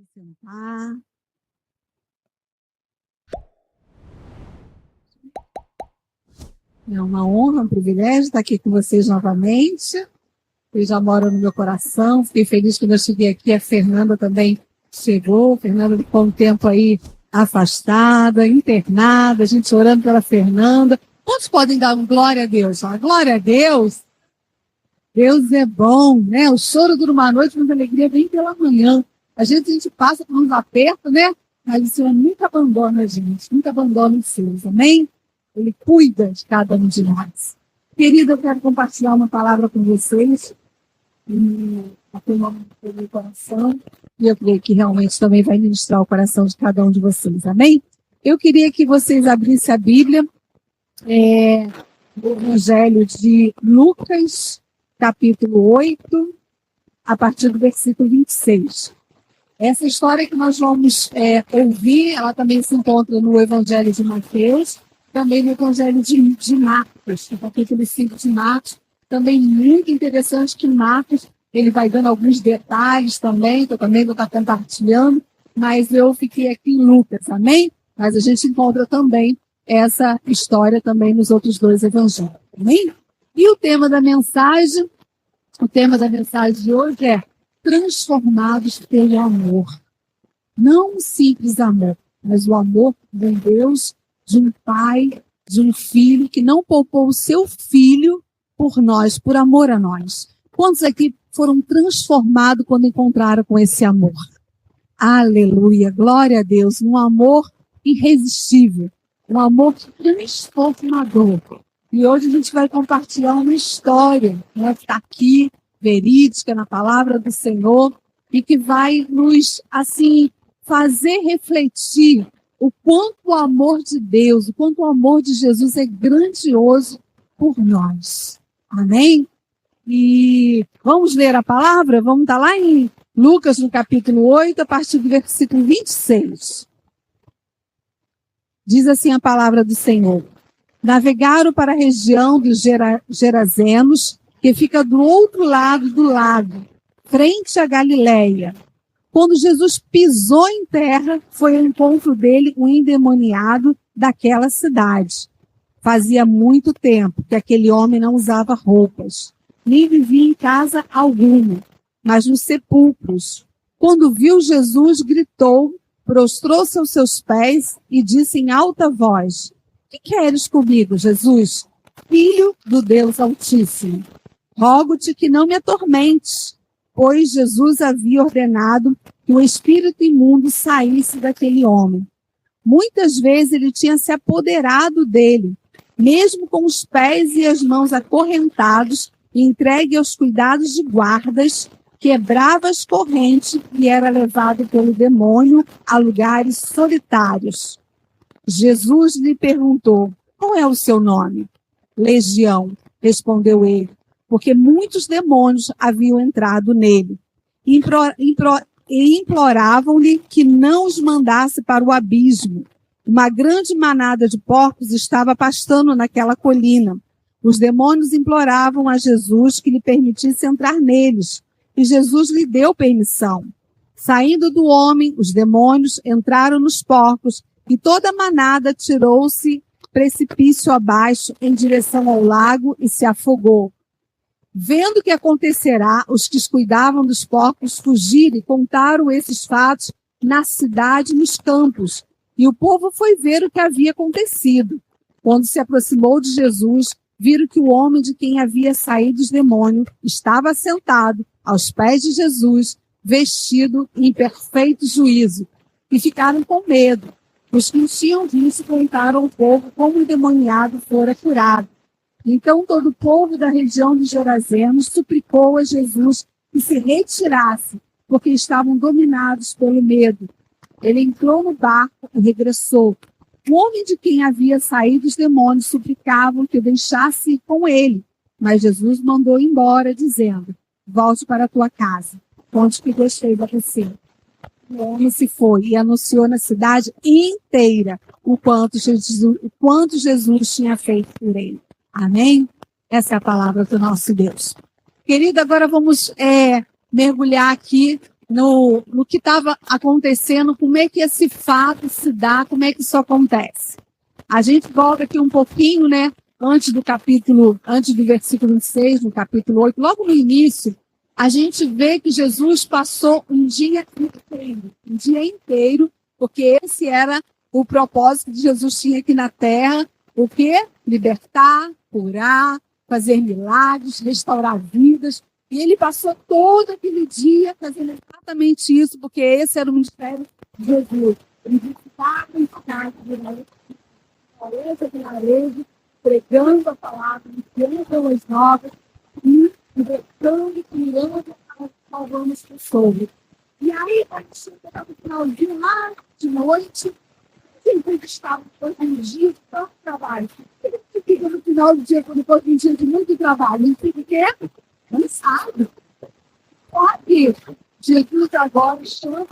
Pode sentar. É uma honra, um privilégio estar aqui com vocês novamente. Vocês já moram no meu coração. Fiquei feliz quando eu cheguei aqui. A Fernanda também chegou. A Fernanda ficou um tempo aí afastada, internada. A gente orando pela Fernanda. Quantos podem dar um glória a Deus? Glória a Deus. Deus é bom, né? O choro dura uma noite, mas a alegria vem pela manhã. A gente passa por uns apertos, né? Mas o Senhor nunca abandona a gente, nunca abandona os seus, amém? Ele cuida de cada um de nós. Querida, eu quero compartilhar uma palavra com vocês. Tem uma no meu coração. E eu creio que realmente também vai ministrar o coração de cada um de vocês, amém? Eu queria que vocês abrissem a Bíblia, no Evangelho de Lucas, capítulo 8, a partir do versículo 26. Essa história que nós vamos ouvir, ela também se encontra no Evangelho de Mateus, também no Evangelho de Marcos, no capítulo 5 de Marcos, também muito interessante que Marcos, ele vai dando alguns detalhes também, que eu também vou estar compartilhando, mas eu fiquei aqui em Lucas, amém? Mas a gente encontra também essa história também nos outros dois evangelhos, amém? E o tema da mensagem de hoje é transformados pelo amor. Não um simples amor, mas o amor de um Deus, de um pai, de um filho que não poupou o seu filho por nós, por amor a nós. Quantos aqui foram transformados quando encontraram com esse amor? Aleluia, glória a Deus, um amor irresistível, um amor transformador. E hoje a gente vai compartilhar uma história, né, que está aqui, verídica, na palavra do Senhor, e que vai nos, assim, fazer refletir o quanto o amor de Deus, o quanto o amor de Jesus é grandioso por nós. Amém? E vamos ler a palavra? Vamos estar lá em Lucas, no capítulo 8, a partir do versículo 26. Diz assim a palavra do Senhor. Navegaram para a região dos Gerazenos, que fica do outro lado do lago, frente à Galileia. Quando Jesus pisou em terra, foi ao encontro dele um endemoniado daquela cidade. Fazia muito tempo que aquele homem não usava roupas, nem vivia em casa alguma, mas nos sepulcros. Quando viu Jesus, gritou, prostrou-se aos seus pés e disse em alta voz: "Que queres comigo, Jesus, Filho do Deus Altíssimo? Rogo-te que não me atormentes." Pois Jesus havia ordenado que o espírito imundo saísse daquele homem. Muitas vezes ele tinha se apoderado dele, mesmo com os pés e as mãos acorrentados, e entregue aos cuidados de guardas, quebrava as correntes e era levado pelo demônio a lugares solitários. Jesus lhe perguntou: "Qual é o seu nome?" "Legião", respondeu ele, porque muitos demônios haviam entrado nele. E imploravam-lhe que não os mandasse para o abismo. Uma grande manada de porcos estava pastando naquela colina. Os demônios imploravam a Jesus que lhe permitisse entrar neles, e Jesus lhe deu permissão. Saindo do homem, os demônios entraram nos porcos, e toda a manada tirou-se precipício abaixo em direção ao lago e se afogou. Vendo o que acontecerá, os que cuidavam dos porcos fugiram e contaram esses fatos na cidade e nos campos. E o povo foi ver o que havia acontecido. Quando se aproximou de Jesus, viram que o homem de quem havia saído os demônios estava sentado aos pés de Jesus, vestido em perfeito juízo, e ficaram com medo. Os que tinham visto contaram ao povo como o endemoniado fora curado. Então todo o povo da região de Gerazenos suplicou a Jesus que se retirasse, porque estavam dominados pelo medo. Ele entrou no barco e regressou. O homem de quem havia saído os demônios suplicavam que o deixasse ir com ele, mas Jesus mandou embora, dizendo: "Volte para a tua casa, onde que gostei de você." O homem se foi e anunciou na cidade inteira o quanto Jesus tinha feito por ele. Amém? Essa é a palavra do nosso Deus. Querido, agora vamos mergulhar aqui no que estava acontecendo, como é que esse fato se dá, como é que isso acontece. A gente volta aqui um pouquinho, né, antes do versículo 6, no capítulo 8, logo no início, a gente vê que Jesus passou um dia inteiro, porque esse era o propósito que Jesus tinha aqui na terra, o quê? Libertar, curar, fazer milagres, restaurar vidas. E ele passou todo aquele dia fazendo exatamente isso, porque esse era o ministério de Jesus. Ele visitava em casa, pregando a palavra, ensinando pelas novas, e libertando e curando, salvando as pessoas. E aí, quando chegava no finalzinho lá de noite, sempre estava depois de um dia de tanto trabalho. Ele fica no final do dia, quando foi um dia de muito trabalho, ele fica o quê? Cansado. Só que Jesus agora chama o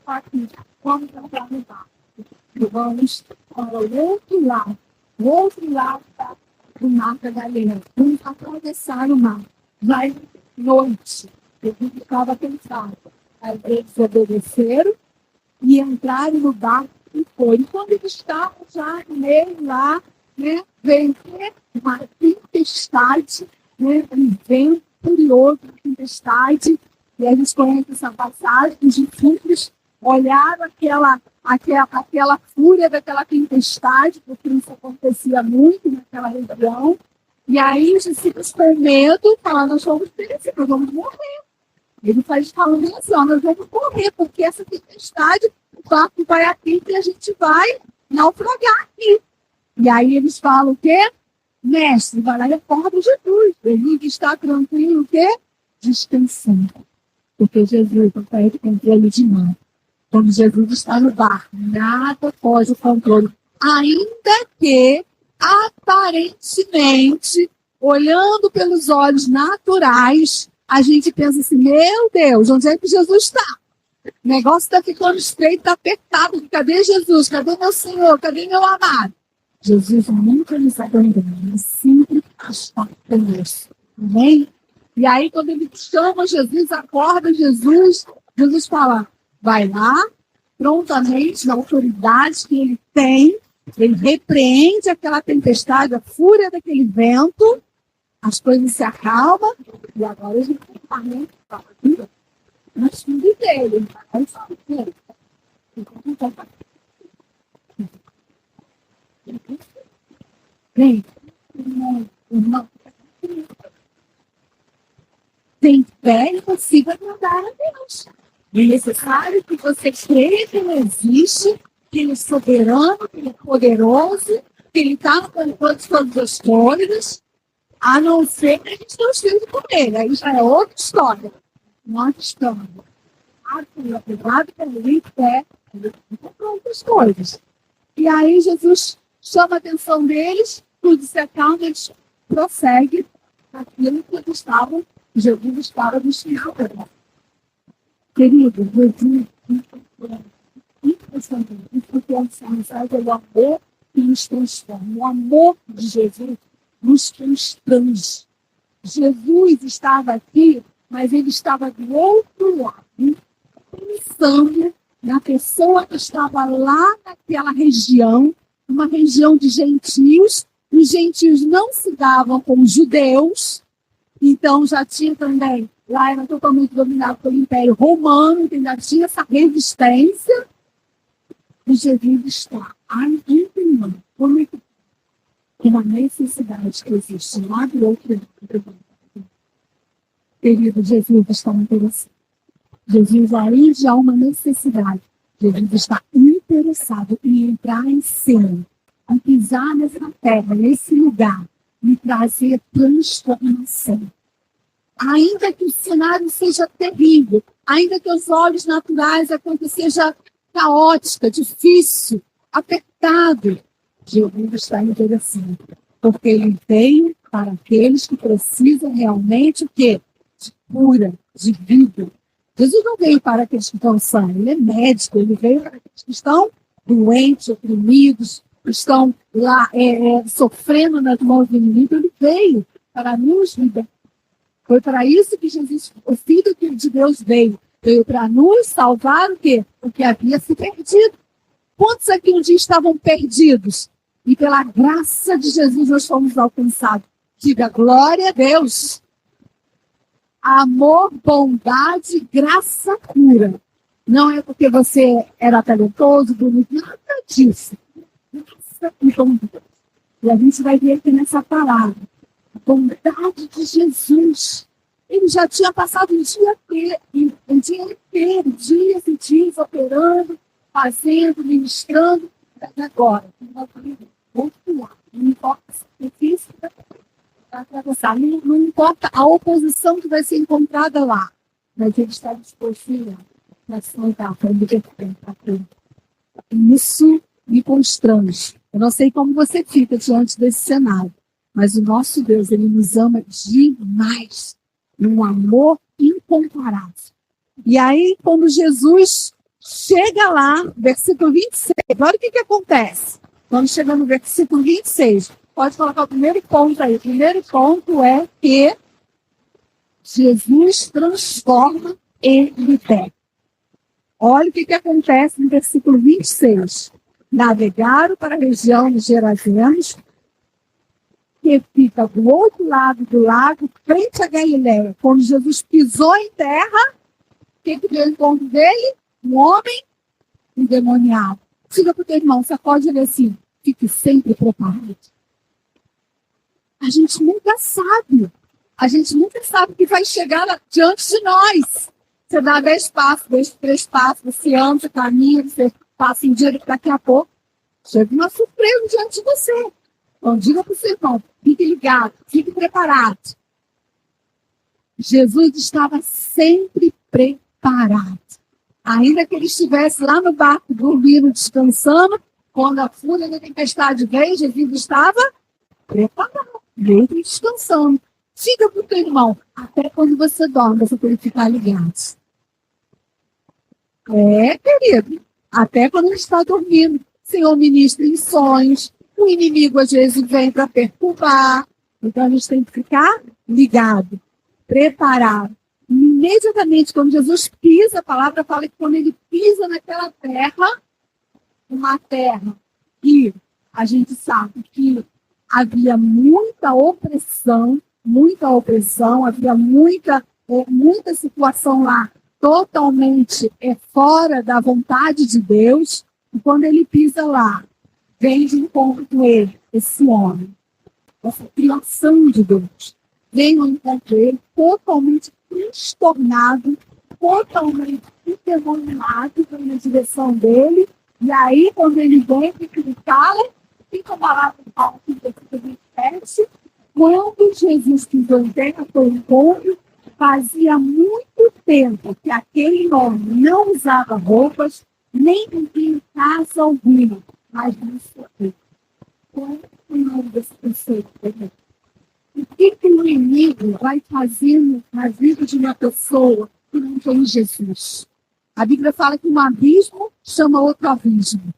para que vamos entrar no barco. Vamos para o outro lado do mar da Galileia. Vamos atravessar o mar. Vai noite. Jesus estava cansado. Aí eles obedeceram e entraram no barco e foi. E quando eles estavam já no meio lá, né, veio uma tempestade, né, um vento furioso, uma tempestade, e eles conhecem essa passagem, os discípulos olharam aquela fúria daquela tempestade, porque isso acontecia muito naquela região, e aí os discípulos com medo falaram, nós vamos perecer, nós vamos morrer. Ele faz falando assim, nós vamos morrer, porque essa tempestade, o barco vai aqui e a gente vai naufragar aqui. E aí eles falam o quê? Mestre, vai lá e acorda Jesus. Ele está tranquilo, o quê? Descansando. Porque Jesus não perde controle de nada. Quando Jesus está no barco, nada foge o controle. Ainda que, aparentemente, olhando pelos olhos naturais, a gente pensa assim, meu Deus, onde é que Jesus está? O negócio está ficando estreito, está apertado. Cadê Jesus? Cadê meu Senhor? Cadê meu amado? Jesus nunca nos abandona, ele sempre está conosco. Amém? E aí, quando ele chama Jesus, acorda Jesus, Jesus fala, vai lá, prontamente, na autoridade que ele tem, ele repreende aquela tempestade, a fúria daquele vento, as coisas se acalmam, e agora a gente está no filho dele. Bem, irmão, tem fé e consiga agradar a Deus. É necessário que você creia que Ele existe, que Ele é soberano, que Ele é poderoso, que Ele está no controle de todas as coisas, a não ser que a gente não esteja com Ele. Aí já é outra história. Nós estamos apesar de ter fé, com outras coisas. E aí Jesus chama a atenção deles, tudo se acalma, eles prosseguem aquilo que eles estavam, Jesus estava ensinando. Querido, Jesus, impressionante, porque essa mensagem é o amor que nos transforma. O amor de Jesus nos constrange. Jesus estava aqui, mas ele estava do outro lado, pensando na pessoa que estava lá naquela região, uma região de gentios. Os gentios não se davam com os judeus, então já tinha também, lá era totalmente dominado pelo Império Romano, então já tinha essa resistência. E Jesus está entendendo como é que uma necessidade que existe lá do outro lado. Querido, Jesus está interessado. Jesus, além de há uma necessidade, Jesus está interessado em entrar em cena, em pisar nessa terra, nesse lugar, e trazer transformação. Ainda que o cenário seja terrível, ainda que os olhos naturais a coisa seja caótica, difícil, apertado, Jesus está interessado, porque ele veio para aqueles que precisam realmente o quê? De cura, de vida. Jesus não veio para aqueles que estão sãos, ele é médico, ele veio para aqueles que estão doentes, oprimidos, que estão lá sofrendo nas mãos do inimigo, ele veio para nos libertar. Foi para isso que Jesus, o Filho de Deus, veio. Veio para nos salvar o quê? O que havia se perdido. Quantos aqui um dia estavam perdidos? E pela graça de Jesus nós fomos alcançados. Diga glória a Deus. Amor, bondade, graça, cura. Não é porque você era talentoso, bonito, nada disso. Graça e bondade. E a gente vai ver aqui nessa palavra. A bondade de Jesus. Ele já tinha passado um dia inteiro, dias e dias operando, fazendo, ministrando. Agora, outro lado, não importa o sacrifício para atravessar, não importa a oposição que vai ser encontrada lá, mas ele está disposto a ir para se montar, para me defender. Isso me constrange. Eu não sei como você fica diante desse cenário, mas o nosso Deus, ele nos ama demais, um amor incomparável. E aí, quando Jesus chega lá, versículo 26, olha o que acontece. Quando chega no versículo 26, pode colocar o primeiro ponto aí. O primeiro ponto é que Jesus transforma e liberta. Olha o que acontece no versículo 26. Navegaram para a região dos Gerazenos, que fica do outro lado do lago, frente a Galileia. Quando Jesus pisou em terra, o que veio ao encontro dele? Um homem endemoniado. Diga para o teu irmão, sacode ele assim, fique sempre preparado. A gente nunca sabe. A gente nunca sabe o que vai chegar diante de nós. Você dá 10 passos, 3 passos, você anda, caminha, você passa em dia, daqui a pouco chega uma surpresa diante de você. Então, diga para o seu irmão, fique ligado, fique preparado. Jesus estava sempre preparado. Ainda que ele estivesse lá no barco, dormindo, descansando, quando a fúria da tempestade veio, Jesus estava preparado, mesmo descansando. Diga para o teu irmão, até quando você dorme, você tem que ficar ligado. Querido, até quando ele está dormindo, o Senhor ministra em sonhos, o inimigo às vezes vem para perturbar, então a gente tem que ficar ligado, preparado. E imediatamente, quando Jesus pisa, a palavra fala que quando ele pisa naquela terra, uma terra que a gente sabe que havia muita opressão, havia muita situação lá totalmente fora da vontade de Deus, e quando ele pisa lá, vem de encontro com ele, esse homem, essa criação de Deus, vem ao encontro dele totalmente transtornado, totalmente endemoniado na direção dele, e aí quando ele vem, ele fala, fica uma palavra que ele repete, quando Jesus pisou em terra, foi um encontro, fazia muito tempo que aquele homem não usava roupas, nem vivia em casa alguma, mas não sofreu. Qual é o nome desse conceito? O que o inimigo vai fazendo na vida de uma pessoa que não tem Jesus? A Bíblia fala que um abismo chama outro abismo.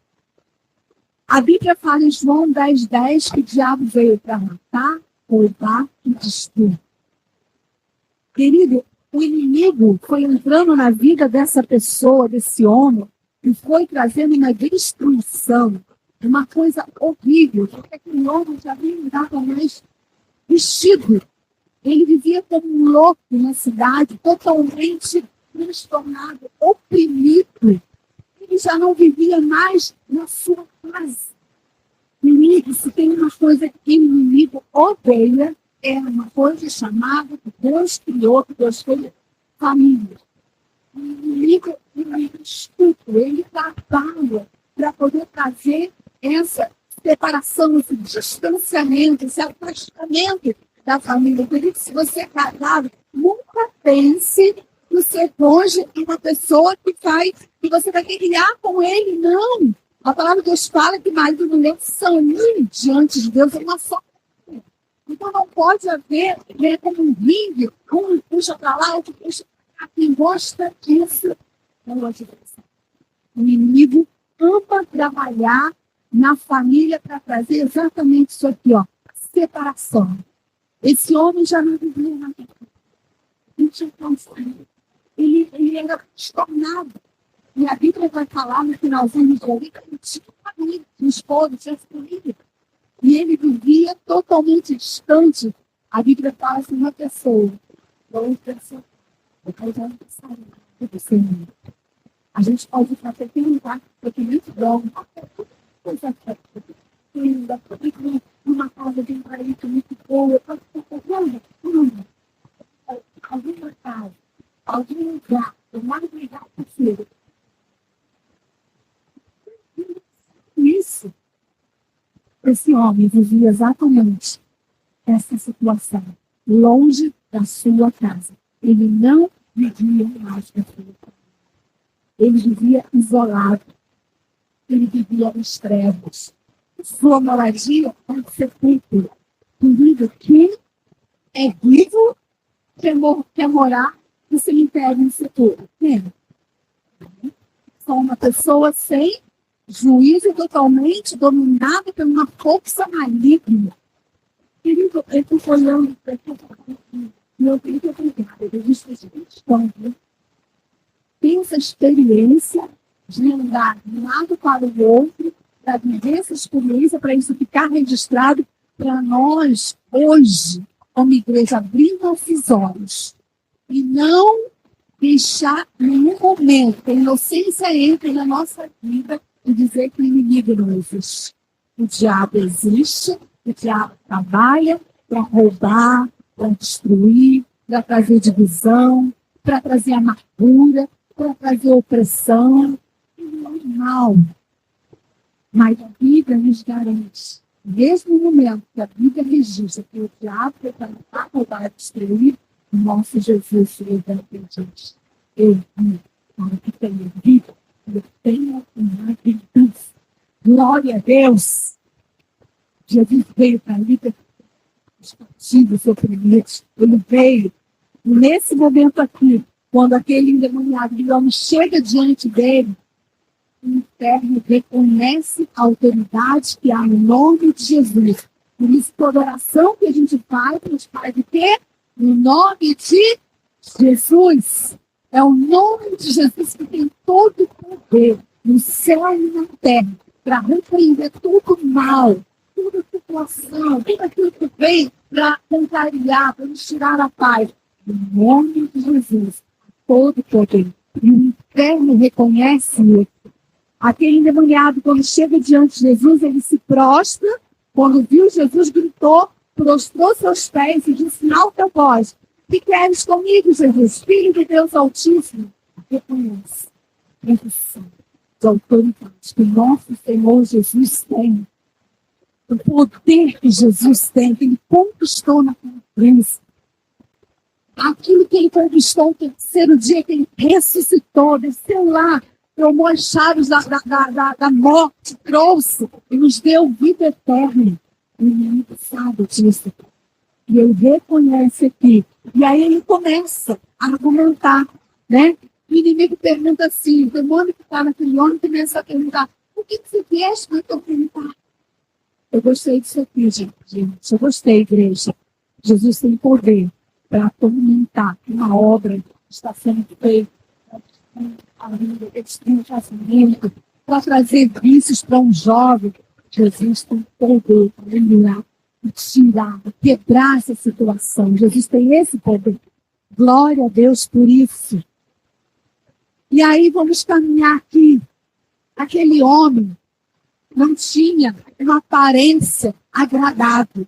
A Bíblia fala em João 10:10 que o diabo veio para matar, roubar e destruir. Querido, o inimigo foi entrando na vida dessa pessoa, desse homem, e foi trazendo uma destruição, uma coisa horrível, porque aquele homem já nem andava mais vestido. Ele vivia como um louco na cidade, totalmente transtornado, oprimido. Ele já não vivia mais na sua casa. Inimigo, se tem uma coisa que o inimigo odeia, é uma coisa chamada que Deus criou, que Deus fez família. O inimigo estúpido, ele trabalha para poder trazer essa separação, esse distanciamento, esse afastamento da família. Por isso, se você é casado, nunca pense no seu cônjuge e na pessoa que você vai criar com ele, não. A palavra de Deus fala que marido e mulher são diante de Deus, é uma só. Então não pode haver como um ringue, um puxa para lá, outro puxa para cá. Quem gosta disso, não gosta disso. O inimigo ama trabalhar na família para trazer exatamente isso aqui, ó, separação. Esse homem já não vivia na vida. Não tinha condição. ele era transtornado. E a Bíblia vai falar no finalzinho do dia que ele tinha família, tinha esposa, tinha família. E ele vivia totalmente distante. A Bíblia fala assim, uma pessoa, outra pessoa, depois ela saiu. A gente pode ir para qualquer lugar, porque muito bom, coisa linda, numa casa de um marido muito boa, pode ser qualquer lugar, alguma casa, algum lugar, o mais legal possível. Isso, esse homem vivia exatamente essa situação, longe da sua casa. Ele não vivia mais da sua casa. Ele vivia isolado. Ele vivia nas trevas. Sua moradia era um sepulcro. Querido, quem é vivo quer morar no cemitério, no sepulcro? Quem? Só uma pessoa sem juízo, totalmente dominada por uma força maligna. Querido, eu estou olhando para aqui. Meu querido, obrigada. Eu disse que tem essa experiência de andar de um lado para o outro, para viver essa experiência, para isso ficar registrado, para nós, hoje, como igreja, abrir nossos olhos e não deixar nenhum momento que a inocência entre na nossa vida e dizer que o inimigo não existe. O diabo existe, o diabo trabalha para roubar, para destruir, para trazer divisão, para trazer amargura, para trazer opressão. Ele é mal. Mas a Bíblia nos garante, mesmo no momento que a Bíblia registra que o diabo foi para matar, roubar, destruir, o nosso Jesus se levanta e diz: eu vim para que tenha vida, eu tenho uma abundância. Glória a Deus! Jesus veio para libertar os cativos, oprimidos. Ele veio. Nesse momento aqui, quando aquele endemoniado de homem chega diante dele, o inferno reconhece a autoridade que há no nome de Jesus. Por isso, toda oração que a gente faz de quê? No nome de Jesus. É o nome de Jesus que tem todo o poder no céu e na terra para repreender todo o mal, toda a situação, tudo aquilo que vem para contrariar, para nos tirar a paz. No nome de Jesus, todo o poder. E o inferno reconhece isso. Aquele endemoniado, quando chega diante de Jesus, ele se prostra. Quando viu Jesus, gritou, prostrou seus pés e disse em alta voz: que queres comigo, Jesus, Filho de Deus Altíssimo? Reconhece a posição de autoridade que o nosso Senhor Jesus tem. O poder que Jesus tem, que ele conquistou na cruz. Aquilo que ele conquistou no terceiro dia, que ele ressuscitou, desceu lá, tomou as chaves da morte, trouxe e nos deu vida eterna. O inimigo sabe disso. E ele reconhece aqui. E aí ele começa a argumentar, né? O inimigo pergunta assim, o demônio que está naquele homem começa a perguntar: por que você vieste para perguntar? Eu gostei disso aqui, gente. Eu gostei, igreja. Jesus tem poder para atormentar uma obra que está sendo feita, para trazer vícios para um jovem. Jesus tem poder para eliminar, tirar, quebrar essa situação. Jesus tem esse poder. Glória a Deus por isso. E aí vamos caminhar aqui. Aquele homem não tinha uma aparência agradável.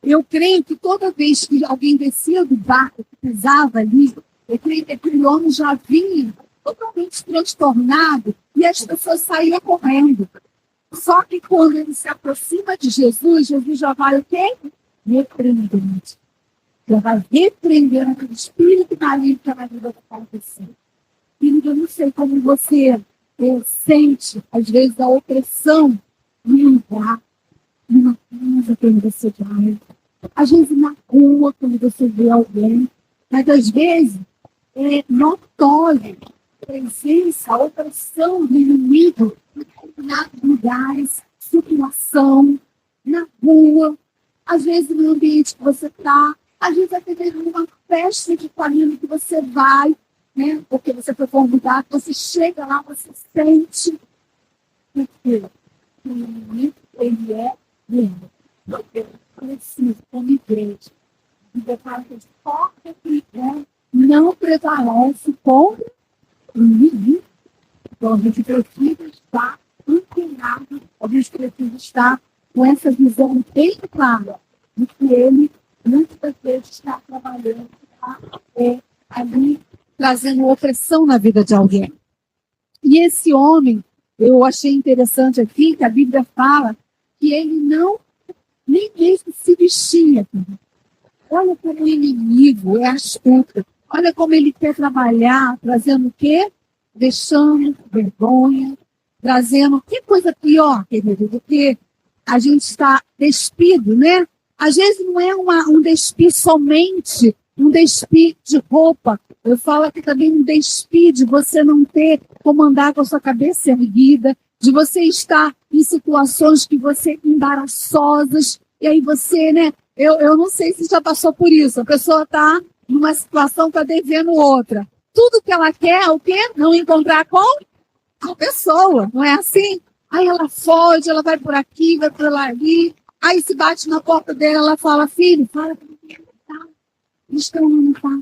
Eu creio que toda vez que alguém descia do barco, que pisava ali, eu creio que aquele homem já vinha totalmente transtornado e as pessoas saíam correndo. Só que quando ele se aproxima de Jesus, Jesus já vai o quê? Repreendendo. Já vai repreendendo aquele espírito maligno que a vida está acontecendo. E eu não sei como você sente, às vezes, a opressão num lugar, numa casa quando você vai, às vezes na rua quando você vê alguém, mas às vezes é notório a presença, a opressão do inimigo em determinados lugares, situação, na rua, às vezes no ambiente que você está, às vezes até mesmo numa festa de família que você vai, né? Porque você foi convidado, você chega lá, você sente que o inimigo, ele é lindo. Eu preciso, como igreja, de declarar que de forma que não prevalece contra o inimigo. Então, a gente precisa estar antenado, a gente precisa estar com essa visão bem clara de que ele, muitas vezes, está trabalhando, ali, trazendo opressão na vida de alguém. E esse homem, eu achei interessante aqui, que a Bíblia fala que ele não, nem mesmo se vestia. Olha como o inimigo é astuto. Olha como ele quer trabalhar, trazendo o quê? Deixando vergonha, trazendo... Que coisa pior, querido, do que a gente está despido, né? Às vezes não é um despir somente, um despir de roupa. Eu falo aqui também um despir de você não ter como andar com a sua cabeça erguida, de você estar em situações que você embaraçosas, e aí você, né? Eu não sei se já passou por isso. A pessoa está numa situação, está devendo outra. Tudo que ela quer é o quê? Não encontrar com a pessoa, não é assim? Aí ela foge, ela vai por aqui, vai por lá ali. Aí se bate na porta dela, ela fala, filho, fala para mim, tá? Não tá.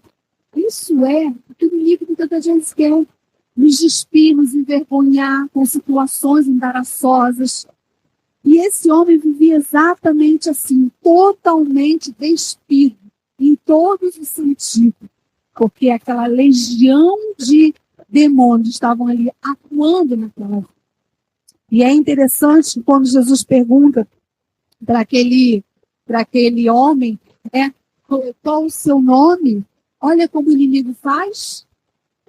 Isso é o que o inimigo muitas vezes quer. Nos despir, nos envergonhar com situações embaraçosas. E esse homem vivia exatamente assim, totalmente despido, em todos os sentidos, porque aquela legião de demônios estavam ali atuando naquela vida. E é interessante quando Jesus pergunta para aquele homem, qual o seu nome? Olha como o inimigo faz,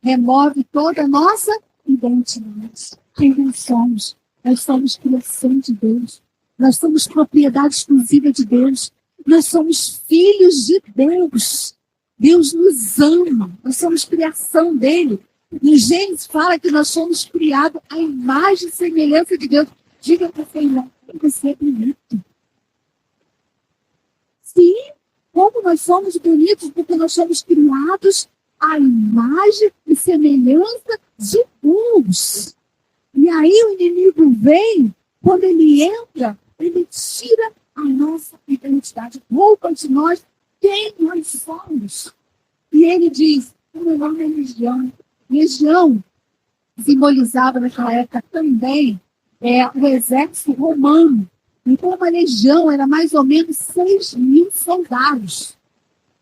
remove toda a nossa identidade. Quem nós somos? Nós somos criação de Deus. Nós somos propriedade exclusiva de Deus. Nós somos filhos de Deus. Deus nos ama. Nós somos criação dele. E Gênesis fala que nós somos criados à imagem e semelhança de Deus. Diga para você é bonito. Sim, como nós somos bonitos, porque nós somos criados à imagem e semelhança de Deus. E aí o inimigo vem, quando ele entra, ele tira a nossa identidade, rouba de nós quem nós somos. E ele diz, o meu nome é Legião. Legião simbolizava naquela época também o exército romano. Então uma legião era mais ou menos 6.000 soldados.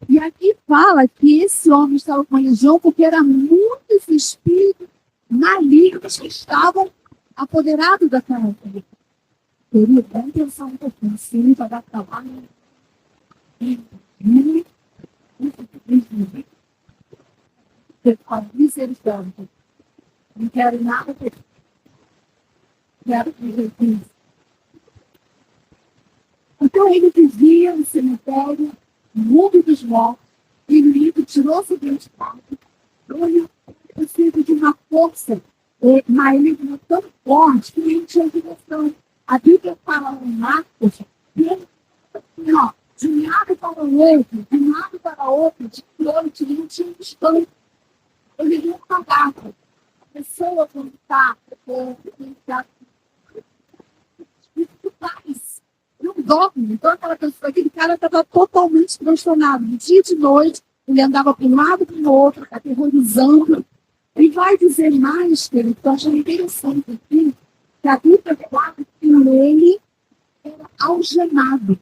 E aqui fala que esse homem estava com a legião porque eram muitos espíritos malignos que estavam apoderados daquela vida. Querido, vamos pensar um pouquinho, sim, vai dar trabalho. Misericórdia. Não quero nada disso. Quero que Jesus. Então ele vivia no cemitério, no mundo dos mortos, e o inimigo tirou sua identidade. Ele precisa de uma força maligna tão forte que ele tinha direção. A Bíblia fala em Marcos que ele, de um lado para o outro, de um lado para o outro, de noite, ele não tinha distância. Ele não pagava. A pessoa, quando está não dorme. Então, aquela pessoa, aquele cara estava totalmente transtornado. De dia e de noite, ele andava para um lado e para o outro, aterrorizando. E vai dizer mais, que eu acho interessante aqui, que a Bíblia fala que ele era algemado.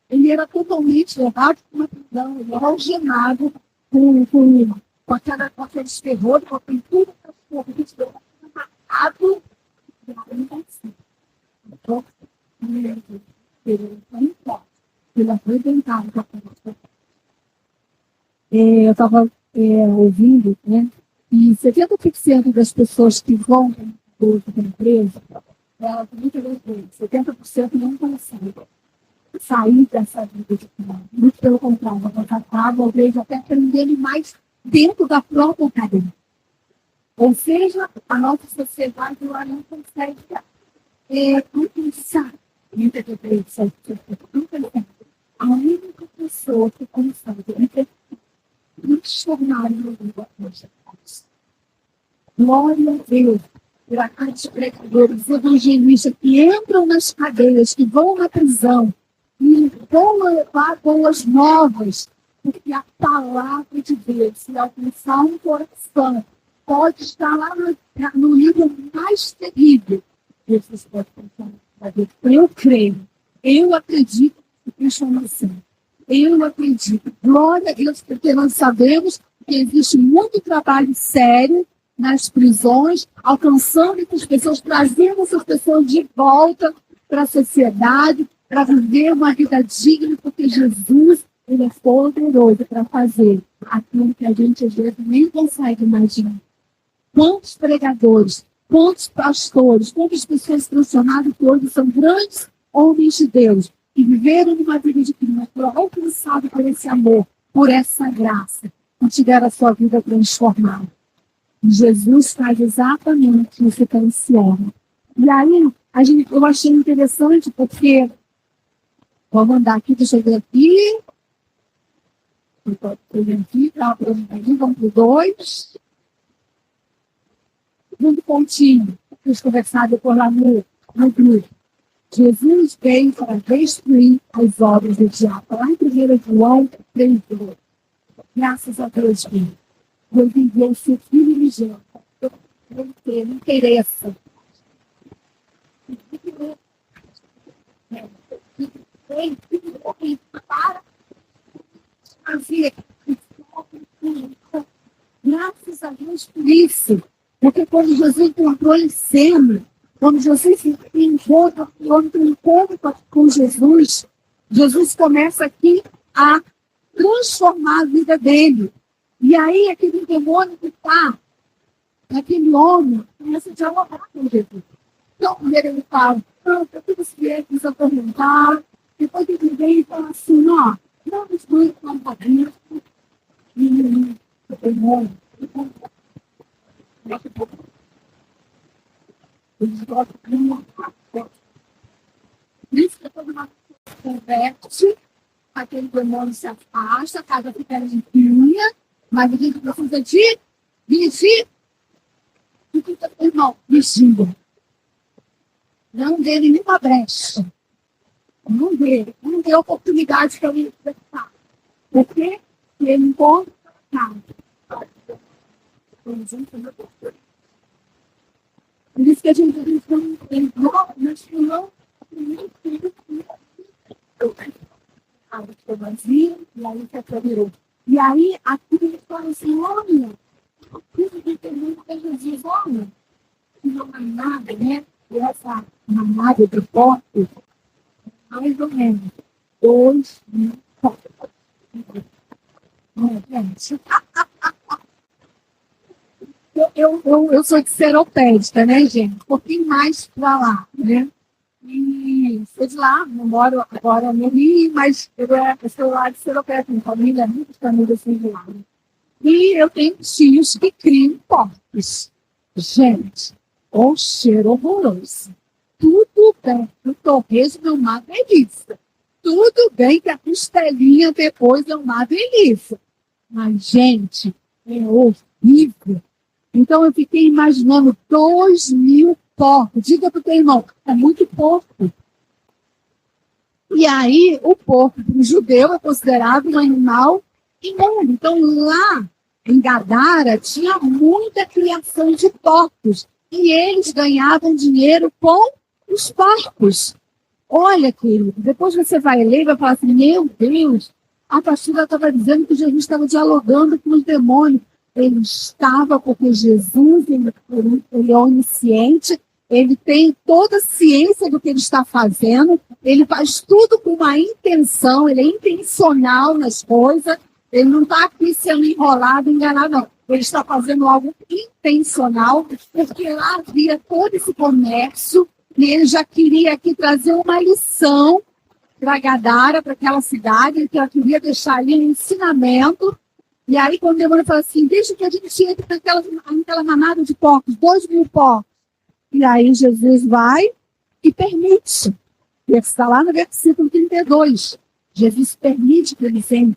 Ele era totalmente levado para uma prisão, ele era algemado com aqueles terrores, com a pintura das correntes, amarrado, e aí não sei. Então, ele não pode. Ele arrebentava com a coisa. Eu estava ouvindo, né? E 70% das pessoas que vão para a empresa, elas muitas vezes, 70% não conseguem sair dessa vida de trabalho. Muito pelo contrário, elas acabam, às vezes, até aprendendo mais dentro da própria academia. Ou seja, a nossa sociedade ela não consegue alcançar a única pessoa que consegue transformar em uma coisa Glória a Deus por aqueles pregadores evangelistas que entram nas cadeias, que vão na prisão e vão levar boas novas, porque a palavra de Deus, se alcançar um coração, pode estar lá no livro mais terrível. Jesus pode pensar na vida. Eu creio, eu acredito em transformação. Eu acredito. Glória a Deus, porque nós sabemos que existe muito trabalho sério nas prisões, alcançando essas pessoas, trazendo essas pessoas de volta para a sociedade, para viver uma vida digna, porque Jesus, ele é poderoso para fazer aquilo que a gente às vezes nem consegue imaginar. Quantos pregadores, quantos pastores, quantas pessoas transformadas que hoje são grandes homens de Deus, que viveram numa vida de Cristo, foram alcançados por esse amor, por essa graça, e tiveram a sua vida transformada. Jesus faz exatamente isso que esse homem. E aí, eu achei interessante, porque vamos andar aqui, deixa eu ver aqui. Vamos para o 2. Muito pontinho, fiz conversar depois lá no grupo. Jesus veio para destruir as obras do diabo. Lá em 1 João 3:2. Graças a Deus, filho. Deus enviou o seu filho ligero. Eu não interessa. Para fazer. Graças a Deus por isso. Porque quando Jesus encontrou em cena, quando Jesus encontra com Jesus, Jesus começa aqui a transformar a vida dele. E aí aquele demônio que está, aquele homem, começa a dialogar com Jesus. Então, primeiro ele fala, não, para que você vier nos atormentar. Depois ele vem e fala assim, ó, não nos dois compadres. E o demônio, eles gostam de uma por isso que toda uma converte, aquele demônio se afasta, a casa fica limpinha, mas a gente precisa de vigia. Irmão, vigia. Não dê nenhuma brecha. Não dê oportunidade para ele expressar. Porque ele encontra a casa. Por isso que a gente tem mas não vazio, e aí você virou. E aí, aqui eles falam assim, olha, isso de ter muito que Jesus, olha, não é nada, né? E essa manada de porcos, mais ou menos 2.000 porcos. Não é, gente? Eu sou de seropédica, né, gente? Um pouquinho mais para lá, né? E sou de lá, não moro agora no Rio, mas eu sou lá de seropédica, minha família, muitas famílias assim de lá. E eu tenho tios que criam porcos. Gente, o cheiro horroroso. Tudo bem, o torresmo é uma delícia. Tudo bem que a costelinha depois é uma delícia. Mas, gente, é horrível. Então, eu fiquei imaginando 2.000 porcos. Diga para o teu irmão, é muito porco. E aí, o porco, para o judeu, é considerado um animal imundo. Então, lá em Gadara, tinha muita criação de porcos. E eles ganhavam dinheiro com os porcos. Olha, querido, depois você vai ler e vai falar assim, meu Deus, a pastora estava dizendo que Jesus estava dialogando com os demônios. Ele estava, porque Jesus, ele é onisciente, ele tem toda a ciência do que ele está fazendo, ele faz tudo com uma intenção, ele é intencional nas coisas, ele não está aqui sendo enrolado, enganado, não. Ele está fazendo algo intencional, porque lá havia todo esse comércio, e ele já queria aqui trazer uma lição para Gadara, para aquela cidade, que ela queria deixar ali um ensinamento. E aí, quando o demônio fala assim, deixa que a gente entre naquela manada de porcos, 2.000 porcos. E aí Jesus vai e permite. Está lá no versículo 32. Jesus permite que eles entrem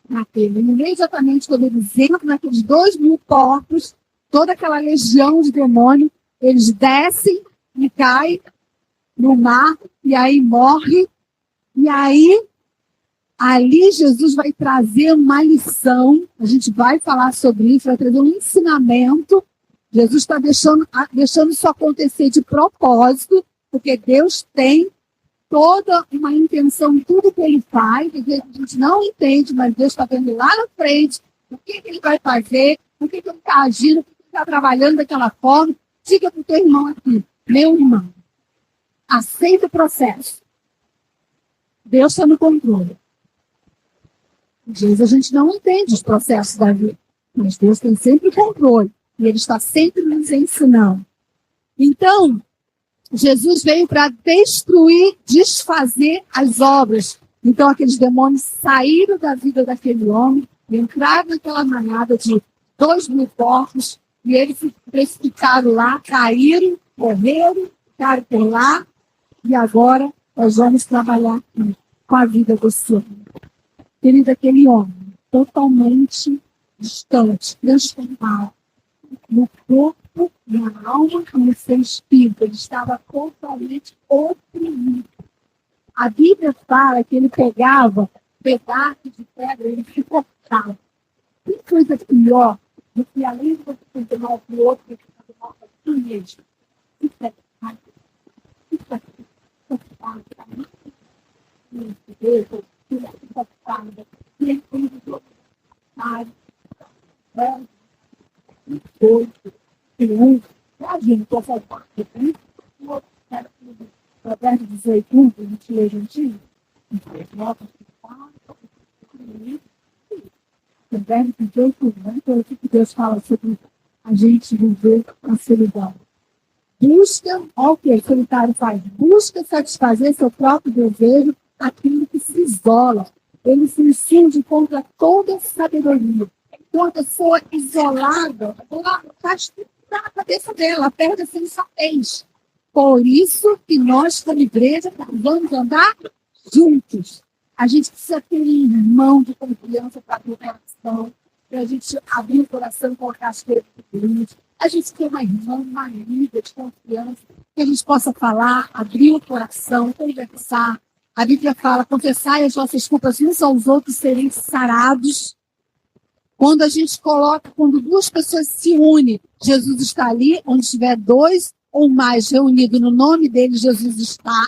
naquele. Imediatamente, quando eles entram naqueles 2.000 porcos, toda aquela legião de demônio, eles descem e caem no mar, e aí morre. E aí, ali Jesus vai trazer uma lição, a gente vai falar sobre isso, vai trazer um ensinamento. Jesus está deixando isso acontecer de propósito, porque Deus tem toda uma intenção em tudo que ele faz, que a gente não entende, mas Deus está vendo lá na frente o que ele vai fazer, o que ele está agindo, o que ele está trabalhando daquela forma. Diga para o teu irmão aqui, meu irmão, aceita o processo. Deus está no controle. Às vezes a gente não entende os processos da vida, mas Deus tem sempre o controle. E Ele está sempre nos ensinando. Então, Jesus veio para destruir, desfazer as obras. Então, aqueles demônios saíram da vida daquele homem, entraram naquela manada de 2.000 porcos, e eles se precipitaram lá, caíram, morreram, ficaram por lá, e agora nós vamos trabalhar aqui com a vida desse homem. Querido, aquele homem totalmente distante, transformado no corpo, na alma e no seu espírito. Ele estava totalmente oprimido. A Bíblia fala que ele pegava pedaços de pedra e ele se cortava. Que coisa pior do que, além de você fazer mal para o outro, você fazer mal para si mesmo. Isso é pecado. Isso é pecado. Provérbio 18, a gente lê juntinho. Provérbio 18, então o que Deus fala sobre a gente viver a solidão. Busca, olha o que o solitário faz, busca satisfazer seu próprio desejo, aquilo que se isola. Ele se insurge contra toda sabedoria. Então, a pessoa isolada, ela faz tudo na cabeça dela, ela perde a sensatez. Por isso que nós, como igreja, vamos andar juntos. A gente precisa ter um irmão de confiança para abrir o coração, para a gente abrir o coração e colocar as coisas de Deus. A gente tem uma irmã, uma amiga de confiança, que a gente possa falar, abrir o coração, conversar. A Bíblia fala, confessai as vossas culpas uns aos outros, serem sarados. Quando a gente coloca, quando duas pessoas se unem, Jesus está ali, onde tiver 2 ou mais reunidos no nome dele, Jesus está.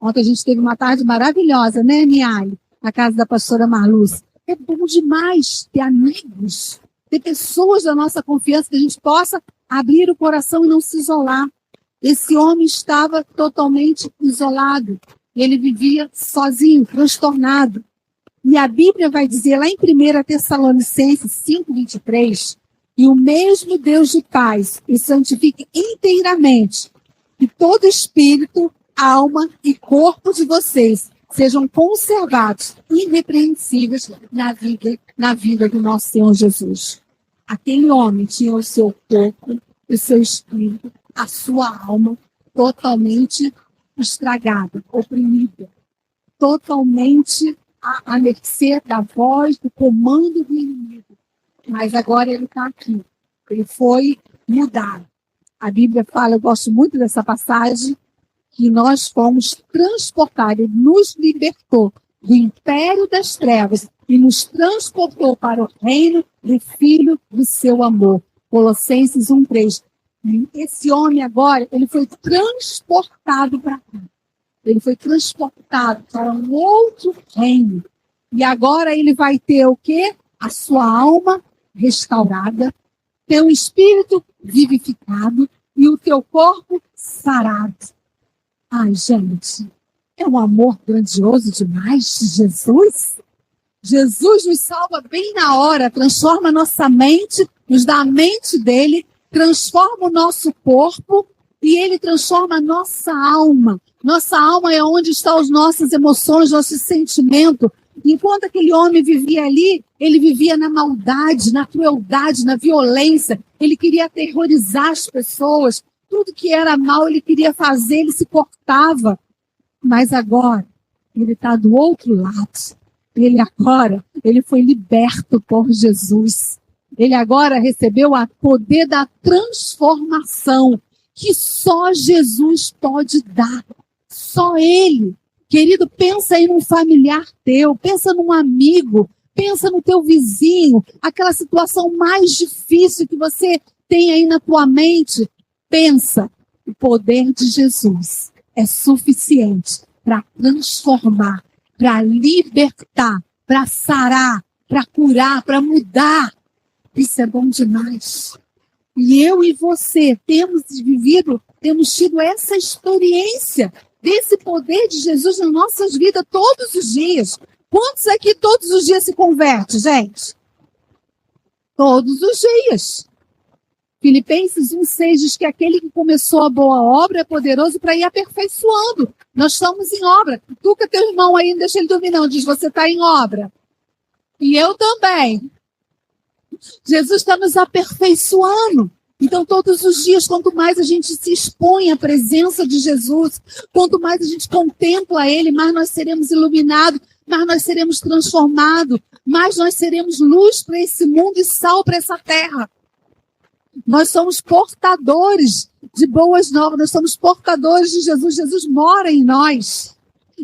Ontem a gente teve uma tarde maravilhosa, né, Niali? Na casa da pastora Marluz. É bom demais ter amigos, ter pessoas da nossa confiança, que a gente possa abrir o coração e não se isolar. Esse homem estava totalmente isolado. Ele vivia sozinho, transtornado. E a Bíblia vai dizer lá em 1 Tessalonicenses 5:23, e o mesmo Deus de paz o santifique inteiramente, que todo espírito, alma e corpo de vocês sejam conservados, irrepreensíveis na vida do nosso Senhor Jesus. Aquele homem tinha o seu corpo, o seu espírito, a sua alma totalmente estragada, oprimida, totalmente à mercê da voz, do comando do inimigo. Mas agora ele está aqui. Ele foi mudado. A Bíblia fala, eu gosto muito dessa passagem, que nós fomos transportados, ele nos libertou do império das trevas e nos transportou para o reino do Filho do seu amor. Colossenses 1:3. Esse homem agora, ele foi transportado para cá. Ele foi transportado para um outro reino. E agora ele vai ter o quê? A sua alma restaurada, teu espírito vivificado e o teu corpo sarado. Ai, gente, é um amor grandioso demais de Jesus. Jesus nos salva bem na hora, transforma nossa mente, nos dá a mente dele, transforma o nosso corpo e ele transforma a nossa alma. Nossa alma é onde estão as nossas emoções, nossos sentimentos. Enquanto aquele homem vivia ali, ele vivia na maldade, na crueldade, na violência. Ele queria aterrorizar as pessoas. Tudo que era mal ele queria fazer, ele se cortava. Mas agora, ele está do outro lado. Ele foi liberto por Jesus. Ele agora recebeu o poder da transformação, que só Jesus pode dar. Só Ele. Querido, pensa aí num familiar teu, pensa num amigo, pensa no teu vizinho, aquela situação mais difícil que você tem aí na tua mente. Pensa, o poder de Jesus é suficiente para transformar, para libertar, para sarar, para curar, para mudar. Isso é bom demais. E eu e você temos tido essa experiência desse poder de Jesus nas nossas vidas todos os dias. Quantos aqui todos os dias se converte, gente? Todos os dias. Filipenses 1,6 diz que aquele que começou a boa obra é poderoso para ir aperfeiçoando. Nós estamos em obra. Tu que é teu irmão aí, não deixa ele dormir não, diz, você está em obra. E eu também. Jesus está nos aperfeiçoando. Então, todos os dias, quanto mais a gente se expõe à presença de Jesus, quanto mais a gente contempla Ele, mais nós seremos iluminados, mais nós seremos transformados, mais nós seremos luz para esse mundo e sal para essa terra. Nós somos portadores de boas novas, nós somos portadores de Jesus. Jesus mora em nós.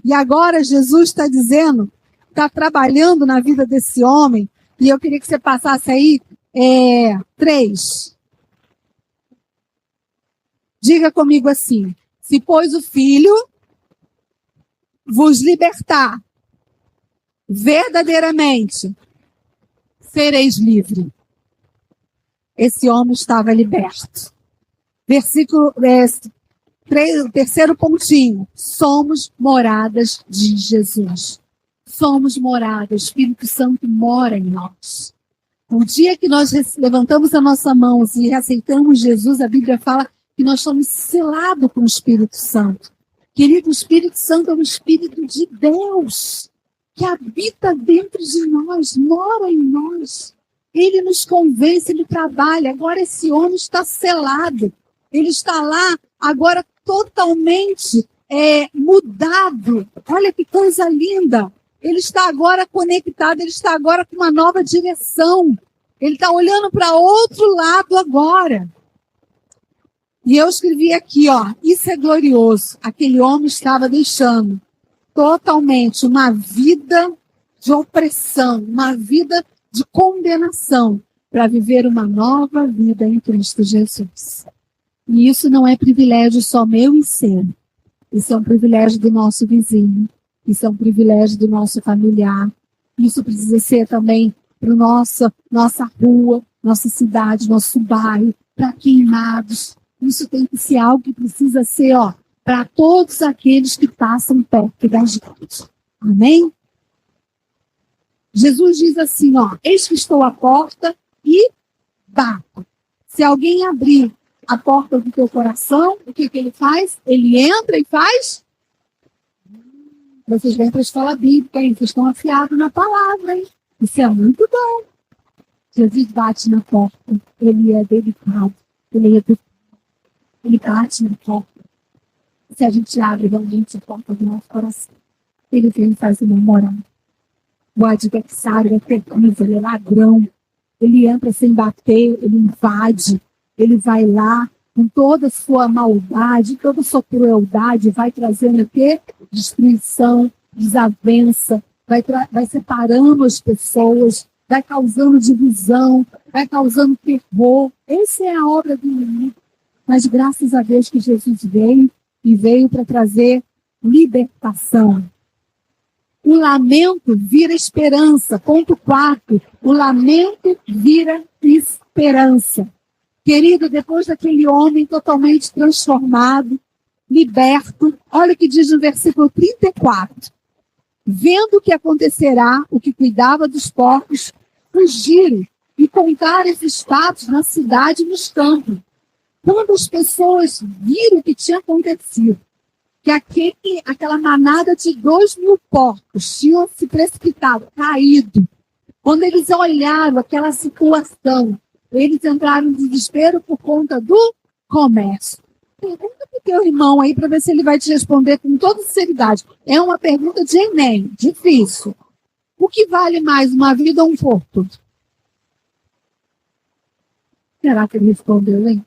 E agora Jesus está dizendo, está trabalhando na vida desse homem, e eu queria que você passasse aí 3. Diga comigo assim: se pois o Filho vos libertar, verdadeiramente sereis livres. Esse homem estava liberto. Versículo 3, terceiro pontinho. Somos moradas de Jesus. Somos moradas. O Espírito Santo mora em nós. No dia que nós levantamos as nossas mãos e aceitamos Jesus, a Bíblia fala que nós somos selados com o Espírito Santo. Querido, o Espírito Santo é o Espírito de Deus, que habita dentro de nós, mora em nós. Ele nos convence, ele trabalha. Agora esse homem está selado. Ele está lá, agora totalmente mudado. Olha que coisa linda. Ele está agora conectado, ele está agora com uma nova direção. Ele está olhando para outro lado agora. E eu escrevi aqui, isso é glorioso. Aquele homem estava deixando totalmente uma vida de opressão, uma vida de condenação, para viver uma nova vida em Cristo Jesus. E isso não é privilégio só meu e seu. Isso é um privilégio do nosso vizinho. Isso é um privilégio do nosso familiar. Isso precisa ser também para nossa rua, nossa cidade, nosso bairro, para queimados. Isso tem que ser algo que precisa ser, para todos aqueles que passam perto da gente. Amém? Jesus diz assim, eis que estou à porta e bato. Se alguém abrir a porta do teu coração, o que ele faz? Ele entra e faz? Vocês vêm para a escola bíblica, hein? Vocês estão afiados na palavra, hein? Isso é muito bom. Jesus bate na porta, ele é delicado, ele bate na porta. Se a gente abre realmente a porta do nosso coração, ele vem e faz uma morada. O adversário é terrível, ele é ladrão. Ele entra sem bater, ele invade. Ele vai lá com toda a sua maldade, toda a sua crueldade, vai trazendo o quê? Destruição, desavença, vai separando as pessoas, vai causando divisão, vai causando terror. Essa é a obra do inimigo. Mas graças a Deus que Jesus veio para trazer libertação. O lamento vira esperança. Ponto 4. O lamento vira esperança. Querido, depois daquele homem totalmente transformado, liberto, olha o que diz no versículo 34. Vendo o que acontecerá, o que cuidava dos porcos, fugiram e contaram esses fatos na cidade e nos campos. Quando as pessoas viram o que tinha acontecido, que aquela manada de 2.000 porcos tinham se precipitado, caído. Quando eles olharam aquela situação, eles entraram em desespero por conta do comércio. Pergunta para o teu irmão aí para ver se ele vai te responder com toda sinceridade. É uma pergunta de Enem, difícil. O que vale mais, uma vida ou um porco? Será que ele respondeu, hein?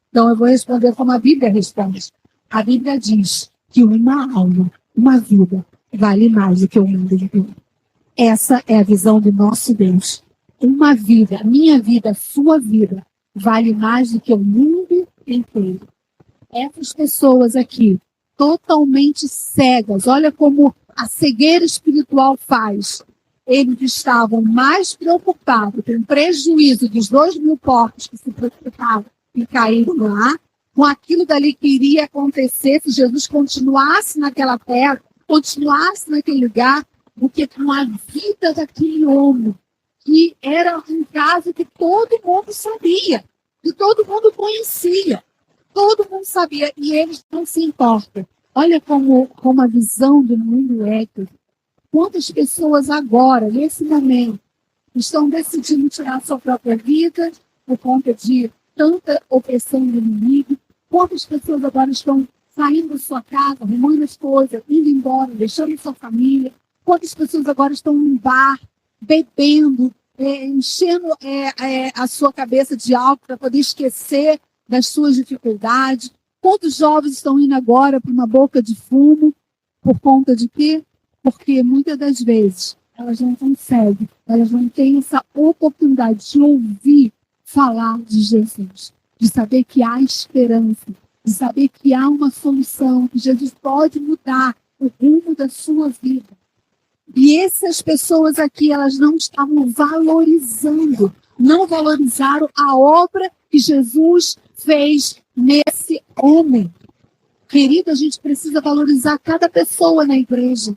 Então eu vou responder como a Bíblia responde. A Bíblia diz que uma alma, uma vida, vale mais do que o mundo inteiro. Essa é a visão do nosso Deus. Uma vida, minha vida, sua vida, vale mais do que o mundo inteiro. Essas pessoas aqui, totalmente cegas, olha como a cegueira espiritual faz. Eles estavam mais preocupados com o prejuízo dos 2.000 porcos que se precipitavam e caíram lá, com aquilo dali que iria acontecer se Jesus continuasse naquela terra, continuasse naquele lugar, do que com a vida daquele homem, que era um caso que todo mundo sabia, que todo mundo conhecia, todo mundo sabia, e eles não se importam. Olha como a visão do mundo é. Quantas pessoas agora, nesse momento, estão decidindo tirar sua própria vida por conta de tanta opressão do inimigo? Quantas pessoas agora estão saindo da sua casa, arrumando as coisas, indo embora, deixando sua família? Quantas pessoas agora estão num bar, bebendo, enchendo a sua cabeça de álcool para poder esquecer das suas dificuldades? Quantos jovens estão indo agora para uma boca de fumo? Por conta de quê? Porque muitas das vezes elas não conseguem, elas não têm essa oportunidade de ouvir falar de Jesus, de saber que há esperança, de saber que há uma solução, que Jesus pode mudar o rumo da sua vida. E essas pessoas aqui, elas não estavam valorizando, não valorizaram a obra que Jesus fez nesse homem. Querido, a gente precisa valorizar cada pessoa na igreja.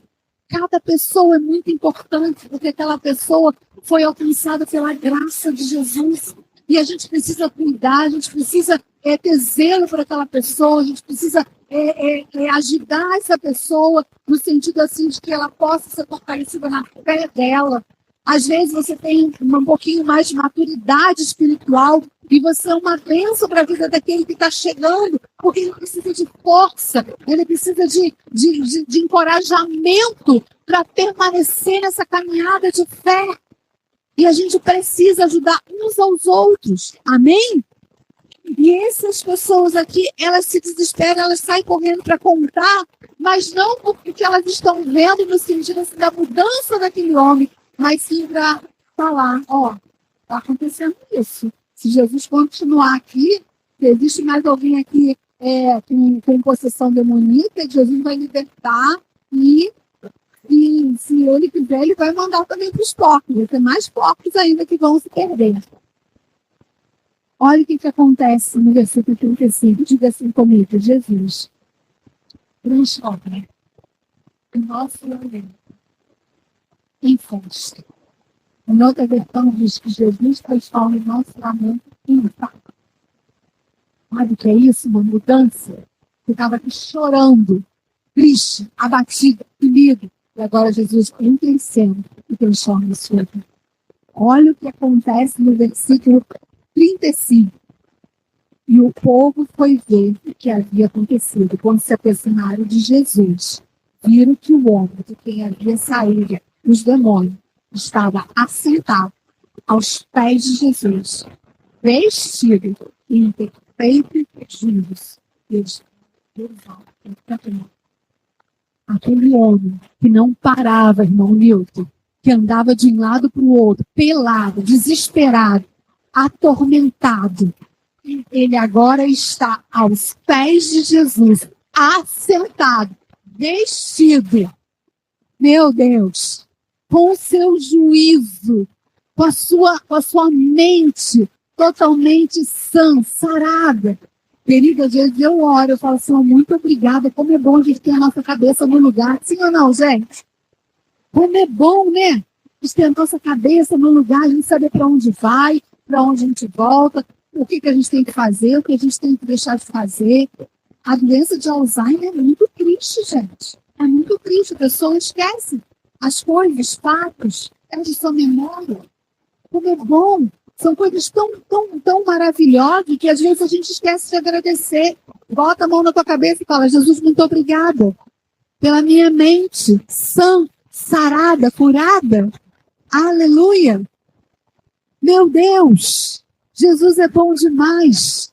Cada pessoa é muito importante, porque aquela pessoa foi alcançada pela graça de Jesus. E a gente precisa cuidar, a gente precisa ter zelo por aquela pessoa, a gente precisa ajudar essa pessoa no sentido assim de que ela possa ser fortalecida na fé dela. Às vezes você tem um pouquinho mais de maturidade espiritual e você é uma bênção para a vida daquele que está chegando, porque ele precisa de força, ele precisa de encorajamento para permanecer nessa caminhada de fé. E a gente precisa ajudar uns aos outros. Amém? E essas pessoas aqui, elas se desesperam, elas saem correndo para contar, mas não porque elas estão vendo no sentido assim, da mudança daquele homem, mas sim para falar, está acontecendo isso. Se Jesus continuar aqui, se existe mais alguém aqui com possessão demoníaca, Jesus vai libertar e se ele quiser, ele vai mandar também para os porcos. Vai ter mais porcos ainda que vão se perder. Olha o que acontece no versículo 35. Diga assim comigo, Jesus transforma o nosso lamento em festa. Em outra versão diz que Jesus transforma o nosso lamento em impacto. Sabe o que é isso? Uma mudança. Você estava aqui chorando, triste, abatido, ferido. E agora Jesus entra em cena e transforma a sua vida. Olha o que acontece no versículo 35. E o povo foi ver o que havia acontecido. Quando se aproximaram de Jesus, viram que o homem de quem havia saído os demônios estava assentado aos pés de Jesus, vestido em perfeito juízo. Aquele homem que não parava, irmão Newton, que andava de um lado para o outro, pelado, desesperado, atormentado. Ele agora está aos pés de Jesus, assentado, vestido, meu Deus, com o seu juízo, com a sua mente totalmente sã, sarada. Querida, às vezes eu oro, eu falo assim, muito obrigada, como é bom a gente ter a nossa cabeça no lugar. Sim ou não, gente? Como é bom, né? A gente ter a nossa cabeça no lugar, a gente saber para onde vai, para onde a gente volta, o que a gente tem que fazer, o que a gente tem que deixar de fazer. A doença de Alzheimer é muito triste, gente. É muito triste, a pessoa esquece as coisas, fatos, perde sua memória. Como é bom. São coisas tão maravilhosas que às vezes a gente esquece de agradecer. Bota a mão na tua cabeça e fala, Jesus, muito obrigada pela minha mente sã, sarada, curada. Aleluia. Meu Deus. Jesus é bom demais.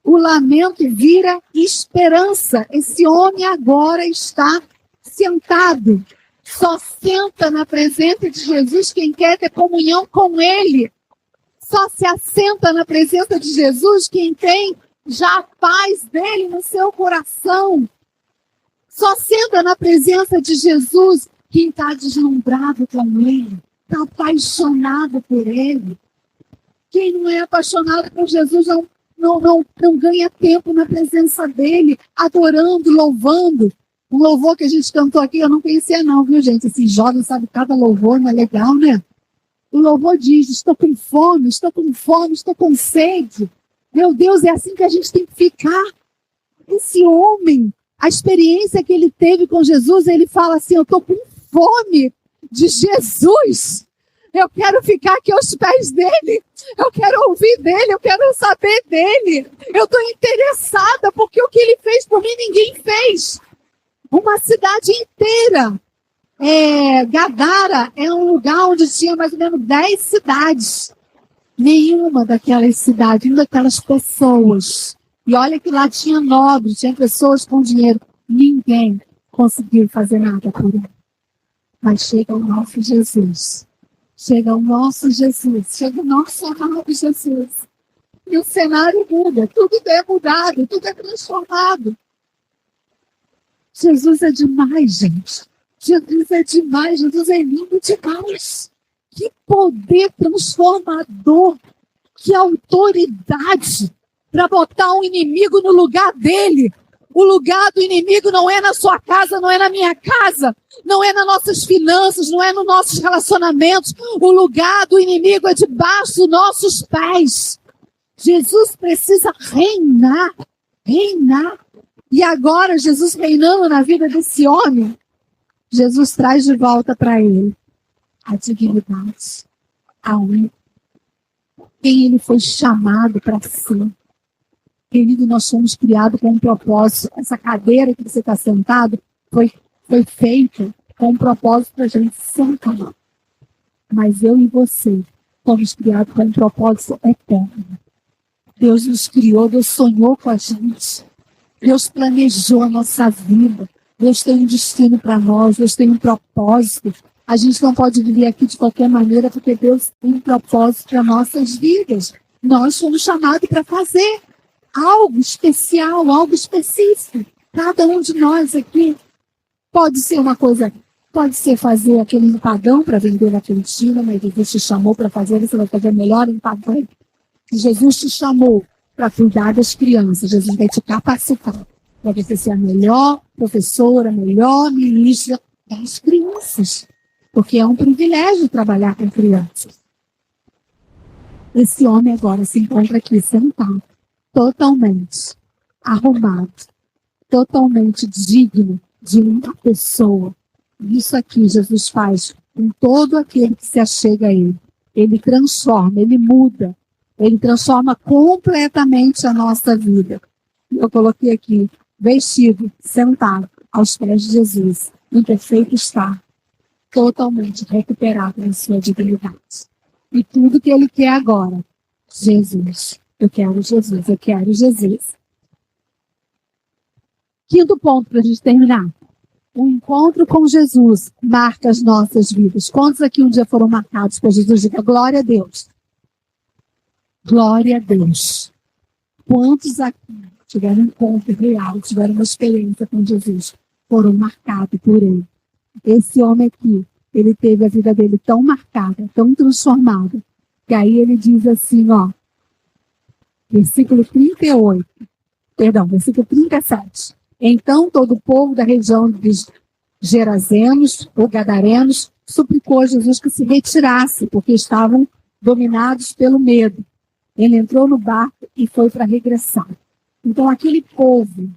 O lamento vira esperança. Esse homem agora está sentado. Só senta na presença de Jesus quem quer ter comunhão com Ele. Só se assenta na presença de Jesus quem tem já a paz dele no seu coração. Só senta na presença de Jesus quem está deslumbrado com Ele, está apaixonado por Ele. Quem não é apaixonado por Jesus não ganha tempo na presença dele, adorando, louvando. Um louvor que a gente cantou aqui, eu não conhecia não, viu, gente? Esses jovens sabem cada louvor, não é legal, né? O louvor diz, estou com fome, estou com sede. Meu Deus, é assim que a gente tem que ficar. Esse homem, a experiência que ele teve com Jesus, ele fala assim, eu estou com fome de Jesus. Eu quero ficar aqui aos pés dele. Eu quero ouvir dele, eu quero saber dele. Eu estou interessada porque o que ele fez por mim ninguém fez. Uma cidade inteira. Gadara é um lugar onde tinha mais ou menos 10 cidades. Nenhuma daquelas cidades, nenhuma daquelas pessoas. E olha que lá tinha nobres, tinha pessoas com dinheiro. Ninguém conseguiu fazer nada por ele. Mas chega o nosso Jesus. Chega o nosso Jesus. Chega o nosso amado Jesus. E o cenário muda. Tudo é mudado. Tudo é transformado. Jesus é demais, gente. Jesus é demais. Jesus é lindo demais. Que poder transformador. Que autoridade para botar um inimigo no lugar dele. O lugar do inimigo não é na sua casa, não é na minha casa, não é nas nossas finanças, não é nos nossos relacionamentos. O lugar do inimigo é debaixo dos nossos pés. Jesus precisa reinar, reinar. E agora, Jesus reinando na vida desse homem, Jesus traz de volta para ele a dignidade, a honra, quem ele foi chamado para ser. Querido, nós fomos criados com um propósito. Essa cadeira que você está sentado foi feita com um propósito para a gente sentar. Mas eu e você fomos criados com um propósito eterno. Deus nos criou, Deus sonhou com a gente. Deus planejou a nossa vida. Deus tem um destino para nós, Deus tem um propósito. A gente não pode viver aqui de qualquer maneira, porque Deus tem um propósito para nossas vidas. Nós fomos chamados para fazer algo especial, algo específico. Cada um de nós aqui pode ser uma coisa, pode ser fazer aquele empadão para vender na cantina, mas Jesus te chamou para fazer, você vai fazer melhor empadão. Jesus te chamou para cuidar das crianças, Jesus vai te capacitar para você ser a melhor professora, a melhor ministra das crianças, porque é um privilégio trabalhar com crianças. Esse homem agora se encontra aqui sentado, totalmente arrumado, totalmente digno de uma pessoa. Isso aqui Jesus faz com todo aquele que se achega a ele. Ele transforma, ele muda, ele transforma completamente a nossa vida. Eu coloquei aqui, vestido, sentado aos pés de Jesus, em perfeito estado, totalmente recuperado na sua dignidade. E tudo que ele quer agora, Jesus. Eu quero Jesus, eu quero Jesus. Quinto ponto para a gente terminar. O encontro com Jesus marca as nossas vidas. Quantos aqui um dia foram marcados por Jesus? Diga glória a Deus. Glória a Deus. Quantos aqui tiveram um encontro real, tiveram uma experiência com Jesus, foram marcados por ele? Esse homem aqui, ele teve a vida dele tão marcada, tão transformada, que aí ele diz assim, ó, versículo 37. Então todo o povo da região dos Gerazenos, ou Gadarenos, suplicou a Jesus que se retirasse, porque estavam dominados pelo medo. Ele entrou no barco e foi para regressar. Então aquele povo,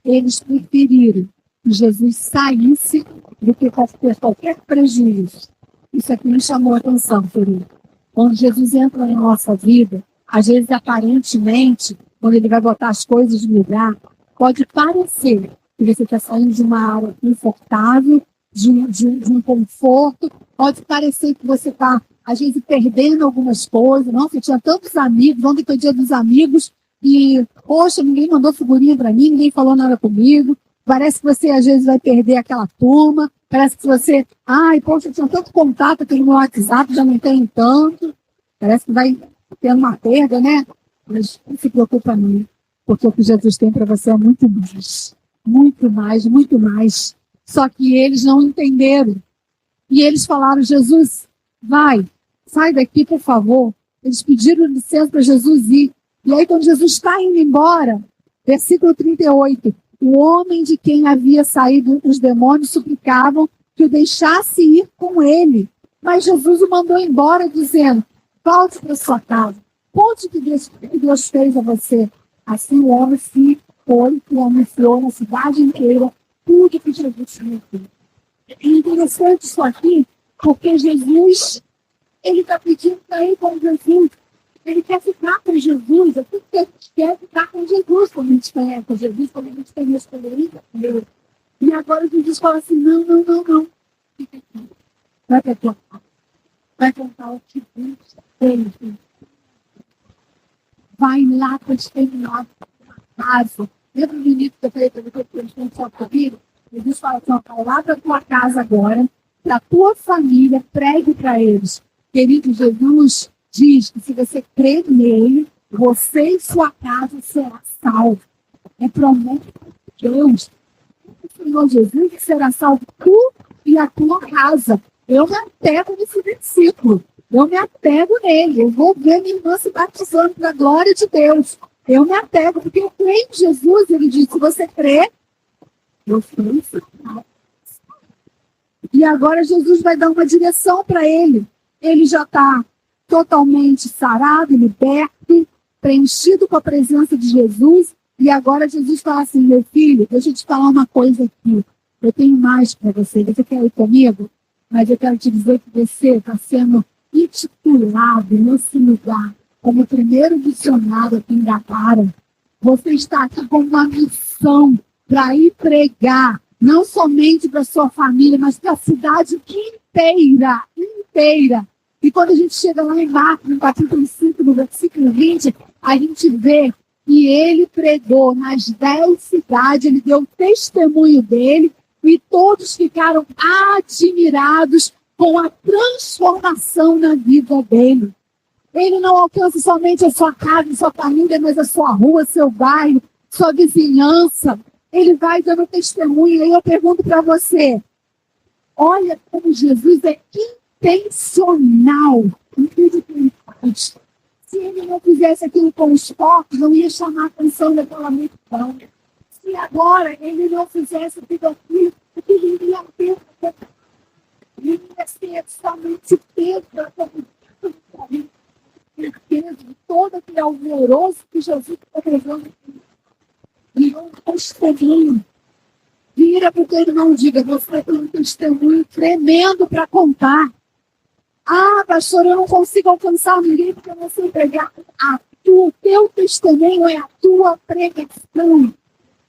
eles preferiram que Jesus saísse do que ter qualquer prejuízo. Isso aqui me chamou a atenção, querido. Quando Jesus entra na nossa vida, às vezes, aparentemente, quando ele vai botar as coisas no lugar, pode parecer que você está saindo de uma área confortável, de um conforto, pode parecer que você está às vezes perdendo algumas coisas. Nossa, eu tinha tantos amigos, ontem foi dia dos amigos, e, poxa, ninguém mandou figurinha para mim, ninguém falou nada comigo. Parece que você, às vezes, vai perder aquela turma. Parece que você, ai, poxa, eu tinha tanto contato aqui no meu WhatsApp, já não tenho tanto. Parece que vai tendo uma perda, né? Mas não se preocupa não, porque o que Jesus tem para você é muito mais. Muito mais, muito mais. Só que eles não entenderam. E eles falaram, Jesus, vai, sai daqui, por favor. Eles pediram licença para Jesus ir. E aí, quando Jesus está indo embora, versículo 38, o homem de quem havia saído os demônios suplicavam que o deixasse ir com ele. Mas Jesus o mandou embora, dizendo, volte para sua casa. Conte o que Deus fez a você. Assim o homem se foi e anunciou na cidade inteira tudo que Jesus tinha feito. É interessante isso aqui, porque Jesus, ele está pedindo para ir com Jesus. Ele quer ficar com Jesus. É tudo que a gente quer ficar com Jesus, quando a gente conhece Jesus, quando a gente tem experiência com ele. E agora Jesus fala assim, não. Fica aqui. Vai para a tua casa. Vai contar o que Deus fez. Vai lá para exterminar a casa. Lembra do início que eu falei para você que eles têm só comigo? Jesus fala assim, vai lá para a tua casa agora, para a tua família, pregue para eles. Querido, Jesus diz que se você crer nele, você e sua casa será salvo. É promessa de Deus. O Senhor Jesus será salvo tu e a tua casa. Eu me apego nesse versículo. Eu me apego nele. Eu vou ver minha irmã se batizando para a glória de Deus. Eu me apego, porque eu creio em Jesus. Ele diz, se você crê, eu creio. E agora Jesus vai dar uma direção para ele. Ele já está totalmente sarado, liberto, preenchido com a presença de Jesus. E agora Jesus fala assim, meu filho, deixa eu te falar uma coisa aqui. Eu tenho mais para você. Você quer ir comigo? Mas eu quero te dizer que você está sendo intitulado nesse lugar como primeiro missionário aqui em Gatara. Você está aqui com uma missão para ir pregar, não somente para sua família, mas para a cidade inteira. E quando a gente chega lá em Marcos, no capítulo 5, no versículo 20, a gente vê que ele pregou nas 10 cidades, ele deu o testemunho dele, e todos ficaram admirados com a transformação na vida dele. Ele não alcança somente a sua casa, a sua família, mas a sua rua, seu bairro, sua vizinhança. Ele vai dando testemunho. E eu pergunto para você, olha como Jesus é intencional em tudo que ele faz. Se ele não fizesse aquilo com os porcos, não ia chamar a atenção daquela multidão. Se agora ele não fizesse tudo aquilo, ele iria ter ele ia ser somente Pedro da comunidade, peso de todo aquele alvoroço que Jesus está levando. E um testemunho. Vira para o teu irmão, diga, você tem um testemunho tremendo para contar. Ah, pastor, eu não consigo alcançar ninguém porque eu não sei pregar. O teu testemunho é a tua pregação.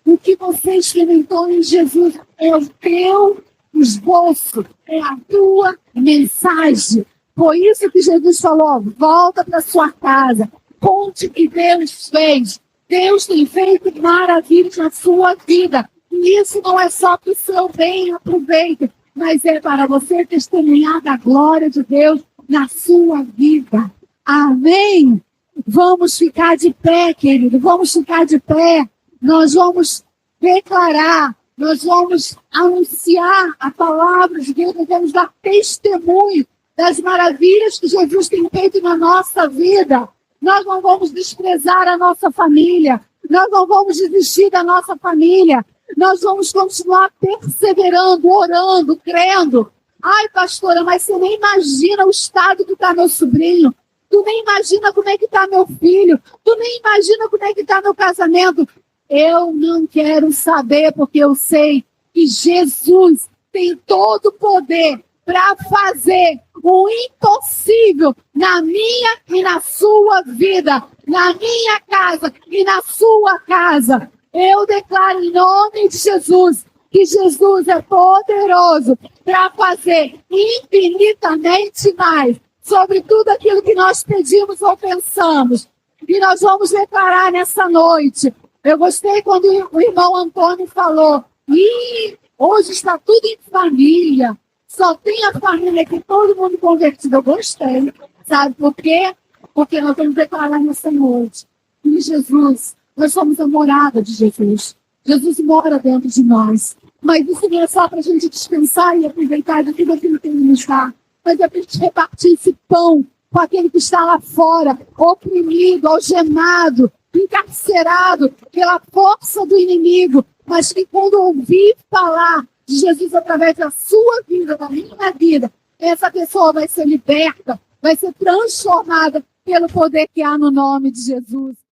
O que você experimentou em Jesus é o teu esboço, é a tua mensagem. Foi isso que Jesus falou, volta para sua casa, conte o que Deus fez. Deus tem feito maravilhas na sua vida. E isso não é só para o seu bem, aproveite, mas é para você testemunhar da glória de Deus na sua vida. Amém? Vamos ficar de pé, querido, vamos ficar de pé. Nós vamos declarar, nós vamos anunciar a palavra de Deus, nós vamos dar testemunho das maravilhas que Jesus tem feito na nossa vida. Nós não vamos desprezar a nossa família, nós não vamos desistir da nossa família, nós vamos continuar perseverando, orando, crendo. Ai, pastora, mas você nem imagina o estado que está meu sobrinho, tu nem imagina como é que está meu filho, tu nem imagina como é que está meu casamento. Eu não quero saber, porque eu sei que Jesus tem todo o poder para fazer o impossível na minha e na sua vida, na minha casa e na sua casa. Eu declaro em nome de Jesus que Jesus é poderoso para fazer infinitamente mais, sobre tudo aquilo que nós pedimos ou pensamos. E nós vamos declarar nessa noite. Eu gostei quando o irmão Antônio falou, hoje está tudo em família, só tem a família aqui, todo mundo convertido. Eu gostei, sabe por quê? Porque nós vamos declarar nessa noite. E Jesus, nós somos a morada de Jesus. Jesus mora dentro de nós. Mas isso não é só para a gente descansar e aproveitar de tudo aquilo que Ele nos dá. Mas é para a gente repartir esse pão com aquele que está lá fora, oprimido, algemado, encarcerado pela força do inimigo. Mas que quando ouvir falar de Jesus através da sua vida, da minha vida, essa pessoa vai ser liberta, vai ser transformada pelo poder que há no nome de Jesus.